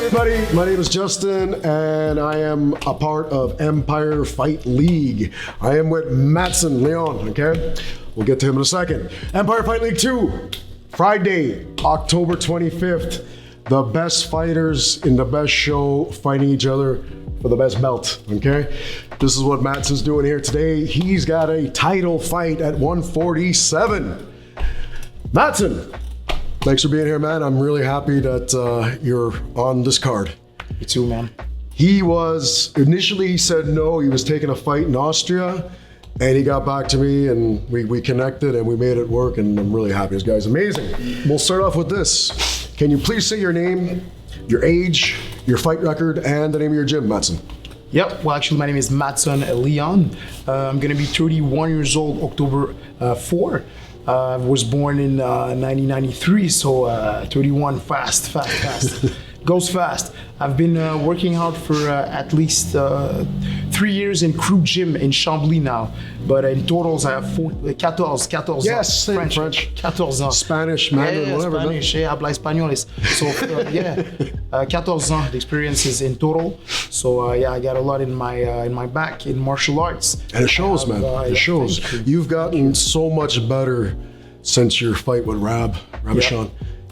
everybody. My name is Justin, and I am a part of Empire Fight League. I am with Mattson Leon, okay? We'll get to him in a second. Empire Fight League 2, Friday, October 25th. The best fighters in the best show fighting each other for the best belt, okay? This is what Mattson's doing here today. He's got a title fight at 147. Mattson, thanks for being here, man. I'm really happy that you're on this card. You too, man. Initially he said no, he was taking a fight in Austria, and he got back to me and we connected and we made it work, and I'm really happy. This guy's amazing. We'll start off with this. Can you please say your name, your age, your fight record, and the name of your gym, Mattson? Yep, well actually my name is Mattson Leon. I'm gonna be 31 years old October 4. I was born in 1993, so 31, fast. Goes fast. I've been working out for at least 3 years in crew gym in Chambly now. But in totals, I have 14. Yes, French. 14 ans. Spanish, Mandarin, whatever. Spanish, habla español. So 14 ans experiences in total. So I got a lot in my back in martial arts. And it shows, man. It shows. You've gotten so much better since your fight with Rabishan.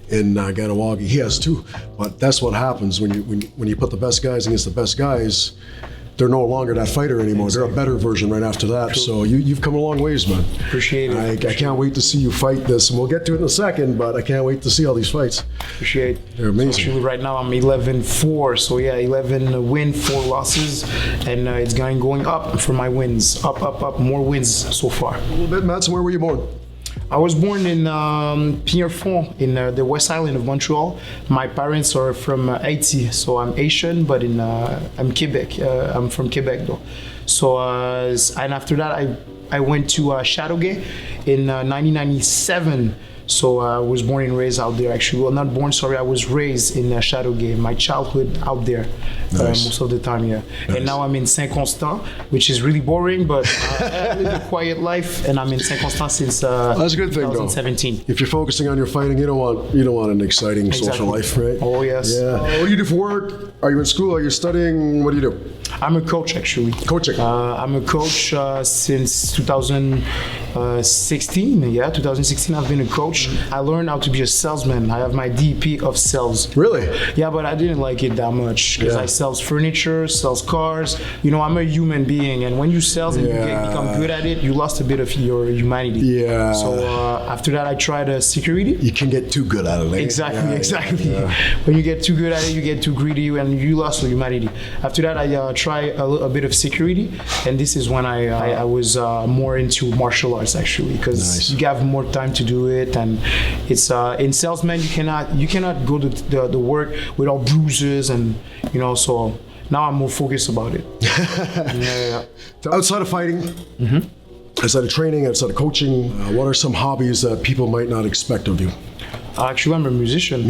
In Ganawagi. He has too, but that's what happens when you put the best guys against the best guys. They're no longer that fighter anymore. Exactly. They're a better version right after that. True. So you've come a long ways, man. Appreciate it. I can't wait to see you fight this, and we'll get to it in a second, but I can't wait to see all these fights. Appreciate it. They're amazing. So actually right now I'm 11-4, so 11 win, 4 losses, and it's going up for my wins. Up, more wins so far. A little bit, Mattson, where were you born? I was born in Pierrefonds in the West Island of Montreal. My parents are from Haiti, so I'm Asian, but I'm Quebec. I'm from Quebec though. So and after that, I went to Châteauguay in 1997. So I was born and raised out there. Actually, well, not born. Sorry, I was raised in Châteauguay. My childhood out there, nice. Most of the time, yeah. Nice. And now I'm in Saint-Constant, which is really boring, but I live a quiet life, and I'm in Saint-Constant since that's a good thing, 2017. Though. If you're focusing on your fighting, you don't want an exciting social life, right? Oh yes. Yeah. What do you do for work? Are you in school? Are you studying? What do you do? I'm a coach, actually. Coaching. I'm a coach since 2016. Yeah, 2016. I've been a coach. I learned how to be a salesman. I have my DP of sales. Really? Yeah, but I didn't like it that much because I sell furniture, sells cars. You know, I'm a human being, and when you sell and you become good at it, you lost a bit of your humanity. Yeah. So after that, I tried security. You can get too good at it. Right? Exactly. Yeah. When you get too good at it, you get too greedy, and you lost your humanity. After that, I tried a bit of security, and this is when I was more into martial arts actually, because you have more time to do it, and it's in salesman you cannot go to the work with all bruises, and so now I'm more focused about it. Outside of fighting, outside of training, outside of coaching, what are some hobbies that people might not expect of you? Actually, I'm a musician.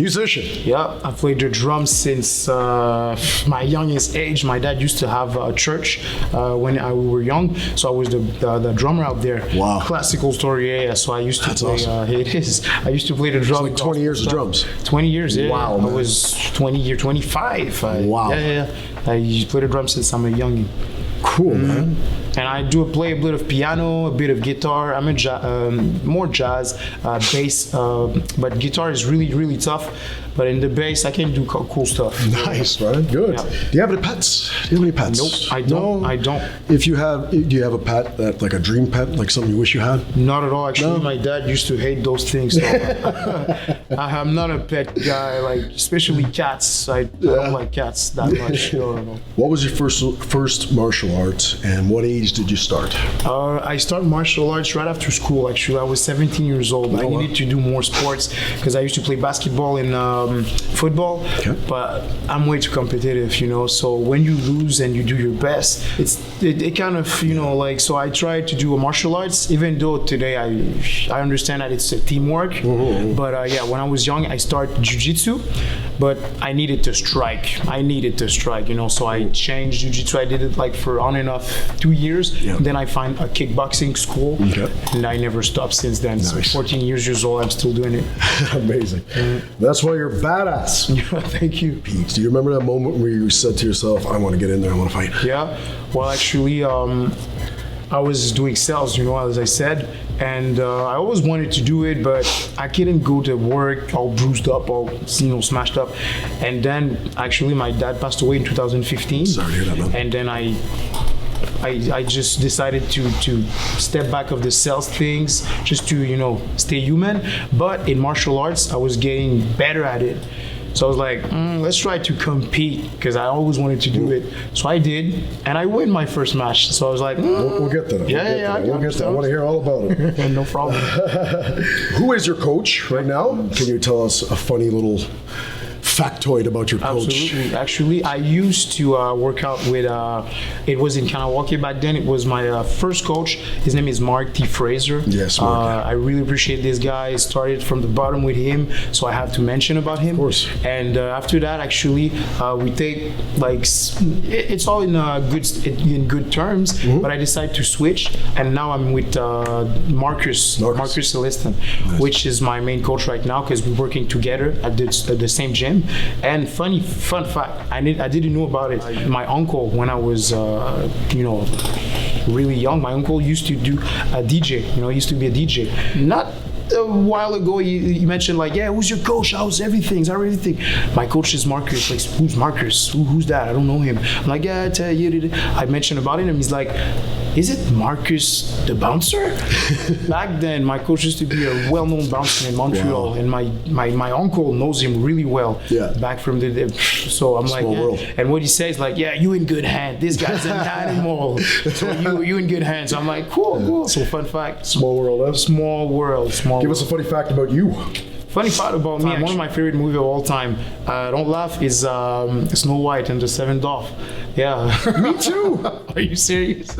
Yeah, I played the drums since my youngest age. My dad used to have a church when we were young, so I was the drummer out there. Wow. Classical story, yeah. So I used to play. Awesome. It is. I used to play the drums. It's like 20 years of drums. 20 years, yeah. Wow, man. I was 25. Wow. Yeah. I play the drums since I'm a youngin'. Cool, man. And I play a bit of piano, a bit of guitar. I'm more jazz, bass, but guitar is really, really tough. But in the bass, I can do cool stuff. Nice, man. Good. Yeah. Do you have any pets? Do you have any pets? Nope, I don't. No? I don't. Do you have a pet that, like a dream pet, like something you wish you had? Not at all. Actually, my dad used to hate those things. So I'm not a pet guy, like especially cats. I don't like cats that much. What was your first martial art, and what age did you start? I started martial arts right after school. Actually, I was 17 years old. I needed to do more sports because I used to play basketball and football, but I'm way too competitive, so when you lose and you do your best, it kind of, so I tried to do a martial arts, even though today I understand that it's a teamwork, but when I was young, I started jiu-jitsu, but I needed to strike, so I changed jiu-jitsu. I did it like for on and off 2 years, then I found a kickboxing school, and I never stopped since then. Nice. So 14 years old, I'm still doing it. Amazing. That's why you're you're badass. Thank you. Pete, do you remember that moment where you said to yourself, I want to get in there, I want to fight? Yeah. Well, actually, I was doing sales, as I said, and I always wanted to do it, but I couldn't go to work all bruised up, all smashed up. And then actually, my dad passed away in 2015. Sorry to hear that, man. And then I just decided to step back of the sales things, just to stay human. But in martial arts, I was getting better at it. So I was like, let's try to compete, because I always wanted to do it. So I did, and I win my first match. So I was like, we'll get to that. We'll get to that. I want to hear all about it. No problem. Who is your coach right now? Can you tell us a funny little factoid about your coach? Absolutely. Actually, I used to work out with, it was in Kanawake back then. It was my first coach. His name is Mark T. Fraser. Yes, Mark. I really appreciate this guy. I started from the bottom with him, so I have to mention about him. Of course. And after that, actually, we take it's all in good terms. But I decided to switch, and now I'm with Marcus Celestin, which is my main coach right now, because we're working together at the same gym. And fun fact, I didn't know about it. My uncle, when I was really young, my uncle used to do a DJ. He used to be a DJ. Not a while ago, you mentioned who's your coach? How's everything? My coach is Marcus. Like, who's Marcus? Who's that? I don't know him. I'm like, yeah, I tell you. I mentioned about him, and he's like, is it Marcus the bouncer? Back then, my coach used to be a well-known bouncer in Montreal, and my uncle knows him really well. Yeah. Back from the so I'm Small like, yeah. world. And what he says, you in good hands. This guy's an animal. So you in good hands. I'm like, cool. So fun fact. Small world, huh? Small world. Give us a funny fact about you. Funny fact about me, one of my favorite movies of all time, don't laugh, is Snow White and the Seven Dwarfs. Yeah. Me too. Are you serious?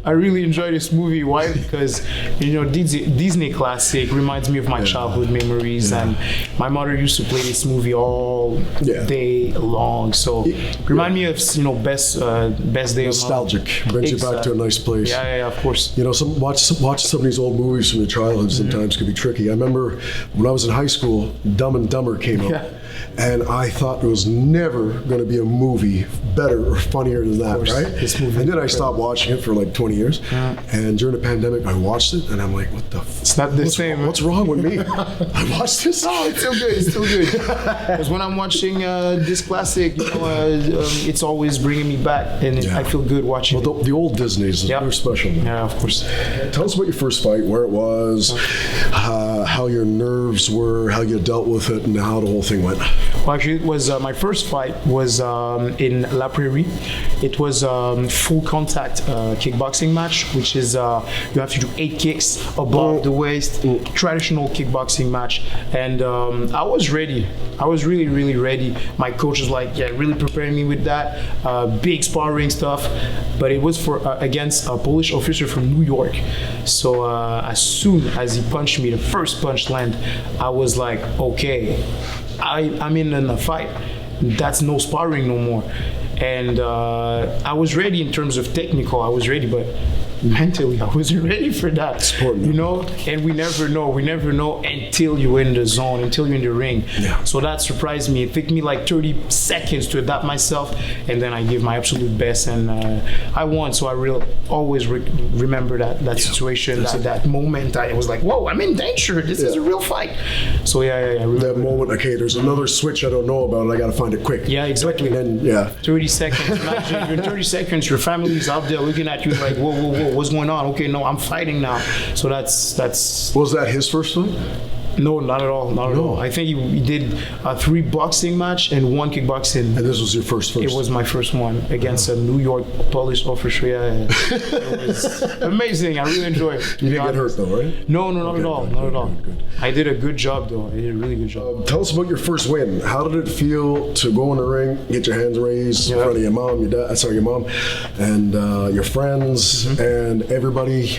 I really enjoy this movie. Why? Because Disney classic reminds me of my childhood memories, and my mother used to play this movie all day long. So remind me of best day nostalgic. of Brings you back to a nice place. Yeah, of course. Watch some of these old movies from your childhood sometimes can be tricky. I remember when I was in high school, Dumb and Dumber came out. And I thought there was never going to be a movie better or funnier than that, right? This movie and then I stopped watching it for 20 years. And during the pandemic, I watched it, and I'm like, what the It's not the same. What's wrong with me? I watched this? No, it's still good. It's still good. Because when I'm watching this classic, it's always bringing me back, and I feel good watching it. The old Disneys, they're special. Yeah, of course. Tell us about your first fight, where it was, how your nerves were, how you dealt with it, and how the whole thing went. Well, actually, it was my first fight was in La Prairie. It was full contact kickboxing match, which is you have to do 8 kicks above the waist, traditional kickboxing match. And I was ready. I was really, really ready. My coach was like, really preparing me with that big sparring stuff. But it was for against a Polish officer from New York. So as soon as he punched me, the first punch land, I was like, okay, I'm in a fight. That's no sparring no more. And I was ready in terms of technical. I was ready, but mentally I wasn't ready for that. And we never know until you're in the zone, until you're in the ring. So that surprised me. It took me 30 seconds to adapt myself, and then I gave my absolute best, and I won. So I always remember that situation, that moment. I was like, whoa, I'm in danger. This is a real fight. So I remember that moment. Okay, there's another switch I don't know about, and I got to find it quick. Yeah, exactly. And then 30 seconds. Imagine in 30 seconds, your family's out there looking at you like, whoa, what's going on? Okay, no, I'm fighting now. So that's. Was that his first fight? No, not at all. Not at all. I think he did 3 boxing match and 1 kickboxing. And this was your first? It was my first one against a New York Polish officer. It was amazing. I really enjoyed it. You didn't get hurt though, right? No, not at all. Not at all. Good. I did a good job though. I did a really good job. Tell us about your first win. How did it feel to go in the ring, get your hands raised in front of your mom, your mom, and your friends and everybody?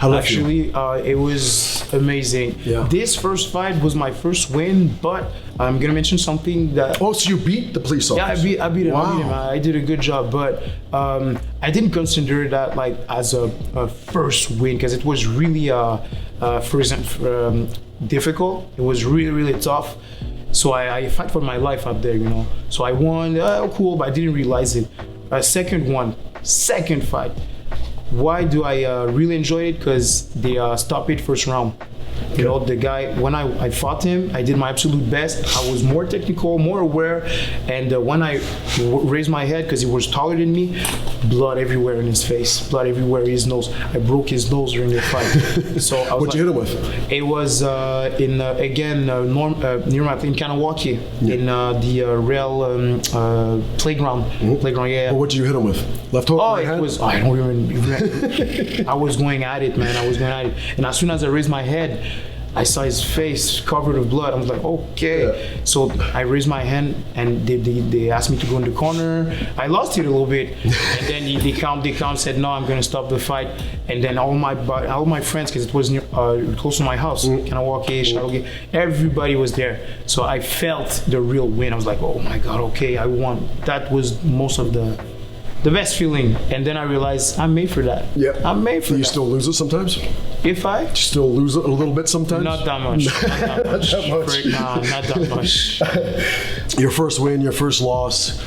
Actually, it was amazing. This first fight was my first win, but I'm gonna mention something that. Oh, so you beat the police officer? Yeah, I beat him. Wow. I did a good job, but I didn't consider that as a first win, because it was really, difficult. It was really, really tough. So I fight for my life out there, you know. So I won, cool, but I didn't realize it. Second fight. Why do I really enjoy it? Because they stopped it first round. You know, the guy, when I fought him, I did my absolute best. I was more technical, more aware. And when I raised my head, because he was taller than me, blood everywhere in his face, blood everywhere in his nose. I broke his nose during the fight. So I was What'd you hit him with? It was in near my in Kanawaki, in the rail playground. Playground, yeah. Well, what'd you hit him with? Left hook? Oh, right it hand? was. I don't even. I was going at it, man. I was going at it, and as soon as I raised my head, I saw his face covered with blood. I was like, okay. Yeah. So I raised my hand, and they asked me to go in the corner. I lost it a little bit, and then they count said, no, I'm gonna stop the fight. And then all my friends, because it was near, close to my house, Kanawaki, everybody was there. So I felt the real win. I was like, oh my God, okay, I won. That was most of the best feeling. And then I realized I'm made for that. Yeah. I'm made for Do that. you still lose it sometimes? If I? Still lose it a little bit sometimes? Not that much. Not that much. that much. Nah, not that much. Your first win, your first loss,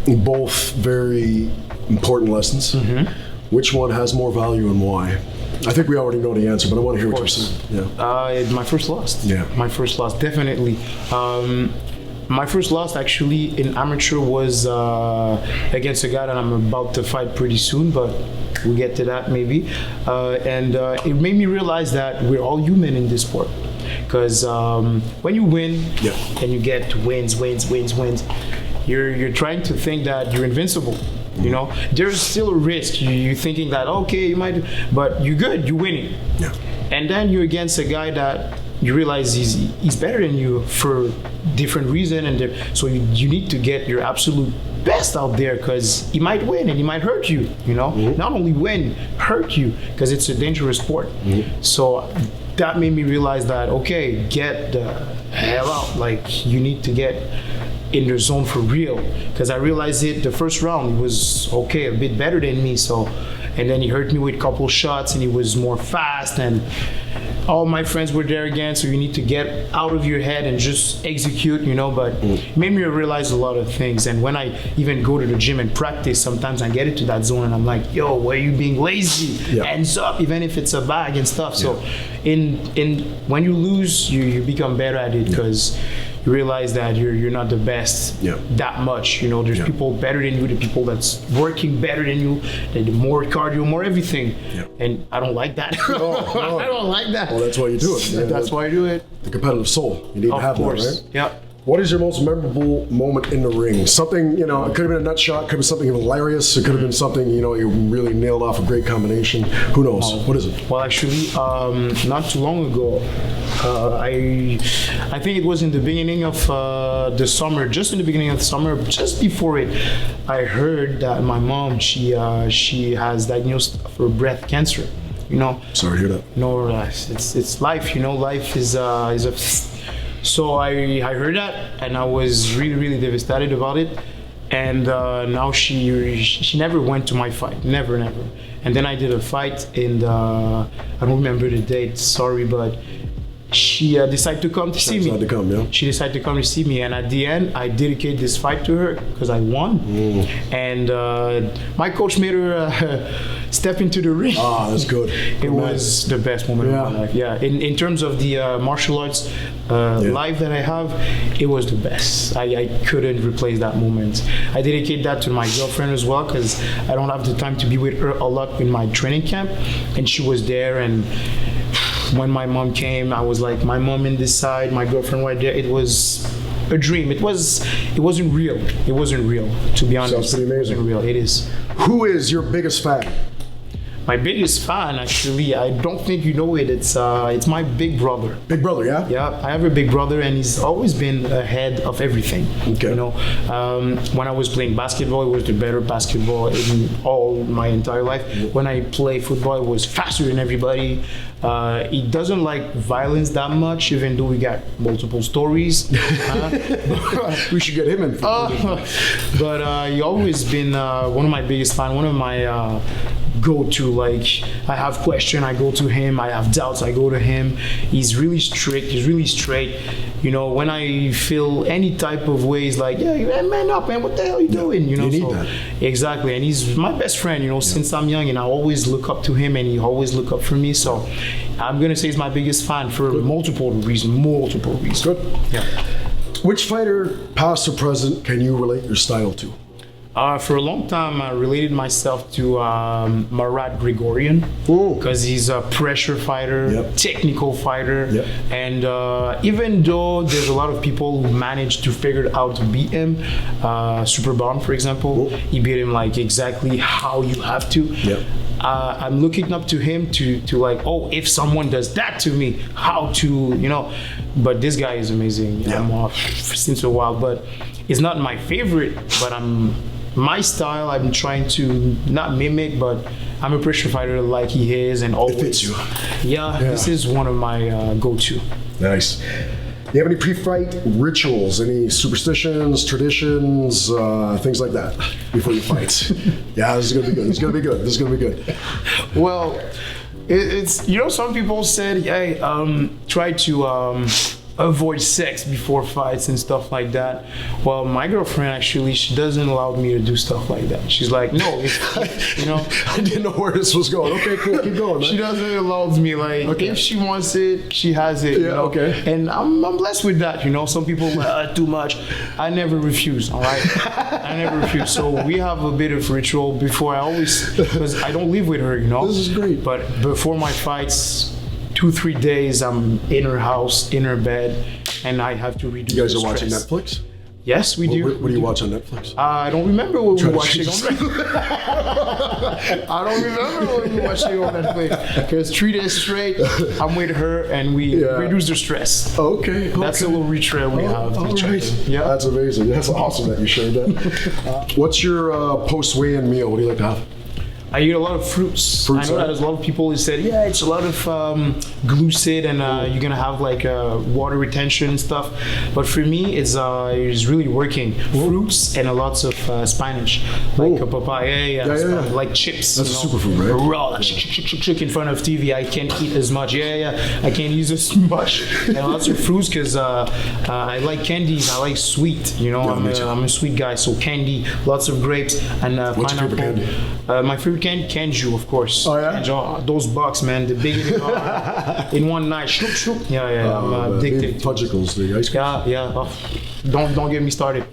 both very important lessons. Mm-hmm. Which one has more value and why? I think we already know the answer, but I want to hear what you're saying. Yeah. My first loss. Yeah. My first loss, definitely. My first loss actually in amateur was against a guy that I'm about to fight pretty soon, but we'll get to that maybe. And it made me realize that we're all human in this sport. Because when you win and you get wins, you're trying to think that you're invincible. You know, there's still a risk. You're thinking that, okay, you might, but you're good, you're winning. Yeah. And then you're against a guy that you realize he's better than you for different reason, and so you need to get your absolute best out there, because he might win and he might hurt you. You know, not only win, hurt you, because it's a dangerous sport. So that made me realize that, okay, get the hell out. Like, you need to get in the zone for real, because I realized it the first round. He was okay, a bit better than me. So, and then he hurt me with a couple shots, and he was more fast, and all my friends were there again. So you need to get out of your head and just execute, you know. But it made me realize a lot of things. And when I even go to the gym and practice, sometimes I get into that zone and I'm like, yo, why are you being lazy? Hands up, even if it's a bag and stuff. So in when you lose, you become better at it, because you realize that you're not the best that much. You know, there's people better than you, the people that's working better than you, the more cardio, more everything. And I don't like that. No. I don't like that. Well, that's why you do it. Yeah, that's why I do it. The competitive soul. You need to have that, right? Yeah. What is your most memorable moment in the ring? Something, you know, it could have been a nut shot, could have been something hilarious, it could have been something, you know, you really nailed off a great combination. Who knows? What is it? Well, actually, not too long ago, I think it was in the beginning of the summer, just in the beginning of the summer, just before it, I heard that my mom, she has diagnosed for breast cancer. You know. Sorry to hear that. No, it's life. You know, life is a. So I heard that, and I was really devastated about it. And now she never went to my fight, never. And then I did a fight, and I don't remember the date. Sorry, but she decided to come to see me. She decided to come to see me, and at the end, I dedicated this fight to her because I won. And my coach made her step into the ring. Ah, that's good. It was the best moment of my life. Yeah, in terms of the martial arts life that I have, it was the best. I couldn't replace that moment. I dedicate that to my girlfriend as well, because I don't have the time to be with her a lot in my training camp, and she was there. And when my mom came, I was like, my mom in this side, my girlfriend right there. It was a dream. It wasn't real. It wasn't real, to be honest. Sounds pretty amazing. It wasn't real. It is. Who is your biggest fan? My biggest fan, actually, I don't think you know it. It's my big brother. Big brother, yeah? Yeah, I have a big brother, and he's always been ahead of everything. Okay. You know, when I was playing basketball, it was the better basketball in all my entire life. When I play football, it was faster than everybody. He doesn't like violence that much, even though we got multiple stories. We should get him in. But he always been one of my biggest fans, one of my go-to. Like, I have question, I go to him. I have doubts, I go to him. He's really strict. He's really straight. You know, when I feel any type of ways, like, yeah, man up, man. What the hell are you doing? You know, you need so that. exactly. And he's my best friend. You know, since I'm young, and I always look up to him, and he always look up for me. So, I'm gonna say he's my biggest fan for multiple reasons. Good. Yeah. Which fighter, past or present, can you relate your style to? For a long time, I related myself to Marat Grigorian Ooh. because he's a pressure fighter, Yep. technical fighter, Yep. and even though there's a lot of people who managed to figure out to beat him, Super Bomb, for example, Ooh. he beat him like exactly how you have to. Yep. I'm looking up to him to like, oh, if someone does that to me, how to, you know. But this guy is amazing. Yeah. I'm off since a while, but it's not my favorite. But my style. I'm trying to not mimic, but I'm a pressure fighter like he is, and always. It fits you. Yeah, this is one of my go-to. Nice. Do you have any pre-fight rituals, any superstitions, traditions, things like that before you fight? Yeah, this is gonna be good. This is gonna be good. This is gonna be good. Well, it's you know, some people said, hey, try to avoid sex before fights and stuff like that. Well, my girlfriend actually, she doesn't allow me to do stuff like that. She's like, no, you know. I didn't know where this was going. Okay, cool, keep going, man. She doesn't allow me, like, if she wants it, she has it. Yeah, you know? okay. And I'm blessed with that, you know. Some people too much. I never refuse, all right? I never refuse. So we have a bit of ritual before. I always, because I don't live with her, you know. This is great. But before my fights, 2-3 days, I'm in her house, in her bed, and I have to reduce. You guys the are watching stress. Netflix? Yes, we do. What do you watch on Netflix? I don't remember what we were watching on Jesus. I don't remember what we were watching on Netflix. Because 3 days straight, I'm with her and we reduce the stress. Okay. That's a little ritual we have. All each right. other. Yeah. That's amazing. That's awesome that you shared that. What's your post-weigh-in meal? What do you like to have? I eat a lot of fruits. Fruits, I know right? that there's a lot of people who said, yeah, it's a lot of glucid and you're gonna have like water retention and stuff. But for me, it's really working. Fruits and a lots of spinach, like a papaya, like chips. That's a superfood, right? Raw, like, shik in front of TV. I can't eat as much. I can't use as much. And lots of fruits because I like candies. I like sweet. You know, I'm a sweet guy. So candy, lots of grapes and What's your pineapple. favorite candy? My favorite Canju, of course. Oh, yeah? Canju, those bucks, man, the bigger they are. In one night, shoop, shoop. Yeah, I'm addicted. Fudgicles, the ice cream. Yeah. Oh, don't get me started.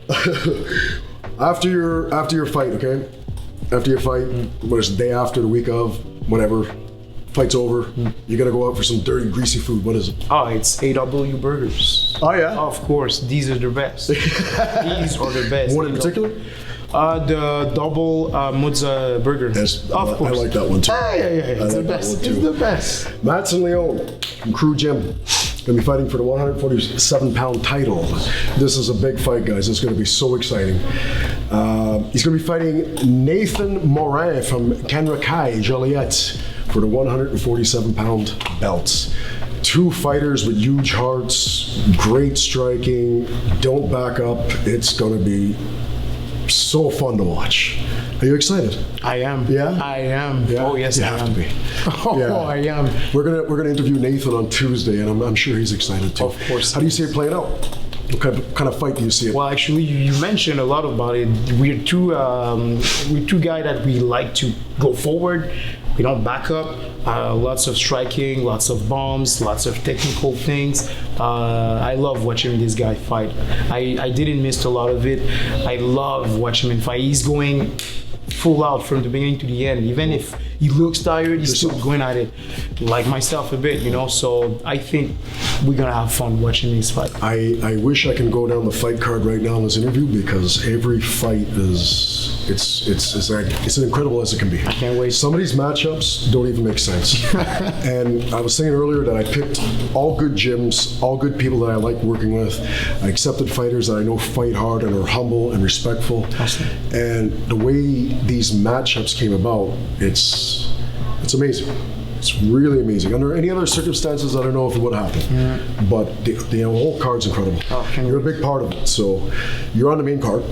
After your fight, okay? After your fight, what is the day after, the week of, whatever, fight's over, you gotta go out for some dirty, greasy food. What is it? Oh, it's AW burgers. Oh, yeah? Of course, these are the best. These are the best. One in particular? The double mozza burger. Yes, Of course. I like that one too. Yeah. It's the like that best. one, It's too. the best. Mattson Leon from Crew Gym. Gonna be fighting for the 147-pound title. This is a big fight, guys. It's gonna be so exciting. He's gonna be fighting Nathan Morin from Canracaille, Joliette, for the 147-pound belts. Two fighters with huge hearts, great striking, don't back up. It's gonna be so fun to watch. Are you excited? I am. Yeah? I am. Yeah? Oh yes, You I have am. to be. Oh, Yeah. I am. We're gonna interview Nathan on Tuesday, and I'm sure he's excited too. Of course. How do you see it playing out? What kind of fight do you see it? Well, actually, you mentioned a lot about it. We're two guys that we like to go forward. We don't back up. Lots of striking, lots of bombs, lots of technical things. I love watching this guy fight. I didn't miss a lot of it. I love watching him fight. He's going full out from the beginning to the end. Even if he looks tired, he's still going at it, like myself a bit, you know. So I think we're gonna have fun watching this fight. I wish I can go down the fight card right now in this interview because every fight is it's incredible as it can be. I can't wait. Some of these matchups don't even make sense. And I was saying earlier that I picked all good gyms, all good people that I like working with. I accepted fighters that I know fight hard and are humble and respectful. Awesome. And the way these matchups came about, it's amazing. It's really amazing. Under any other circumstances, I don't know if it would have happened. But the whole card's incredible. You're a big part of it. So you're on the main card.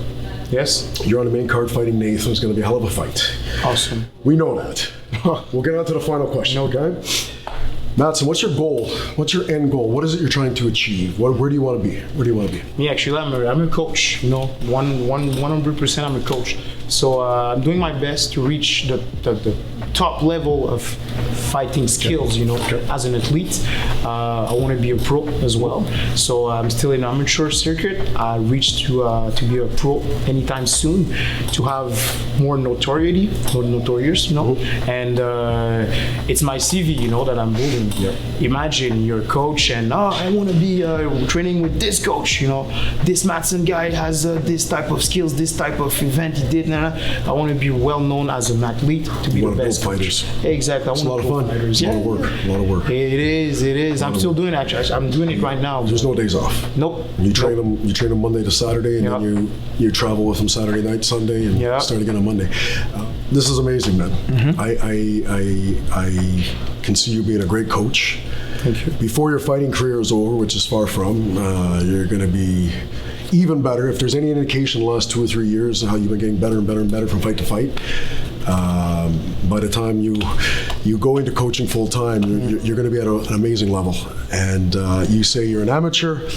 Yes. You're on the main card fighting Nathan. It's going to be a hell of a fight. Awesome. We know that. We'll get on to the final question, okay? Mattson, what's your goal? What's your end goal? What is it you're trying to achieve? Where do you want to be? Where do you want to be? Me, actually, I'm a coach. 100% I'm a coach. So I'm doing my best to reach the top level of fighting skills. As an athlete, I want to be a pro as well. So I'm still in amateur circuit. I reach to be a pro anytime soon, to have more notoriety, notorious. And it's my CV, that I'm building. Yep. Imagine you're a coach and I want to be training with this coach. This Mattson guy has this type of skills, this type of event he did. I want to be well known as an athlete to be the best fighters. Exactly. It's a lot of fun. It's a lot of work. A lot of work. It is. I'm still doing it. Actually, I'm doing it right now. There's no days off. Nope. You train them. You train them Monday to Saturday, and then you travel with them Saturday night, Sunday, and start again on Monday. This is amazing, man. I can see you being a great coach. Thank you. Before your fighting career is over, which is far from, you're going to be even better. If there's any indication the last 2 or 3 years of how you've been getting better and better and better from fight to fight, by the time you go into coaching full time, you're going to be at an amazing level. And you say you're an amateur,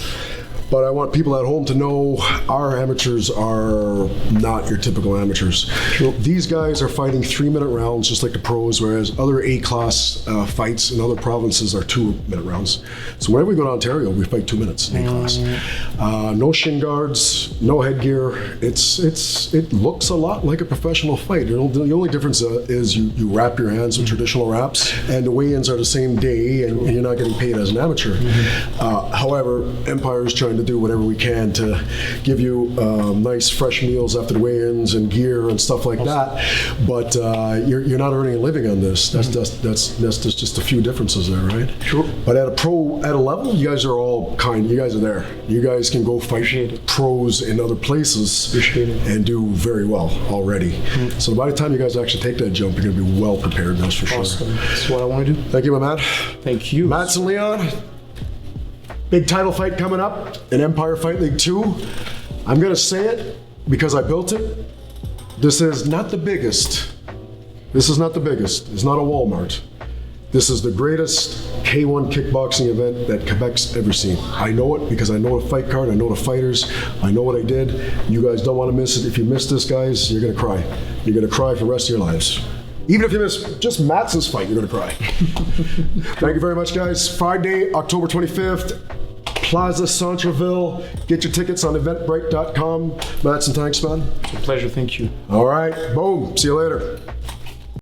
but I want people at home to know our amateurs are not your typical amateurs. Sure. These guys are fighting 3-minute rounds just like the pros, whereas other A-class fights in other provinces are 2-minute rounds. So whenever we go to Ontario, we fight 2 minutes in A-class. No shin guards, no headgear. It looks a lot like a professional fight. The only difference is you wrap your hands with traditional wraps, and the weigh-ins are the same day, and you're not getting paid as an amateur. However, Empire is trying to do whatever we can to give you nice fresh meals after the weigh-ins and gear and stuff like that, but you're not earning a living on this. That's just a few differences there, right? Sure. But at a level, you guys are all kind. You guys are there. You guys can go fight pros in other places and do very well already. So by the time you guys actually take that jump, you're going to be well prepared. That's for sure. Awesome. That's what I want to do. Thank you, my man. Thank you. Mattson Leon. Big title fight coming up in Empire Fight League 2. I'm going to say it because I built it. This is not the biggest. This is not the biggest. It's not a Walmart. This is the greatest K1 kickboxing event that Quebec's ever seen. I know it because I know the fight card, I know the fighters, I know what I did. You guys don't want to miss it. If you miss this, guys, you're going to cry. You're going to cry for the rest of your lives. Even if you miss just Mattson's fight, you're going to cry. Thank you very much, guys. Friday, October 25th, Plaza Centre-Ville. Get your tickets on eventbrite.com. Mattson, thanks, man. It's a pleasure. Thank you. All right. Boom. See you later.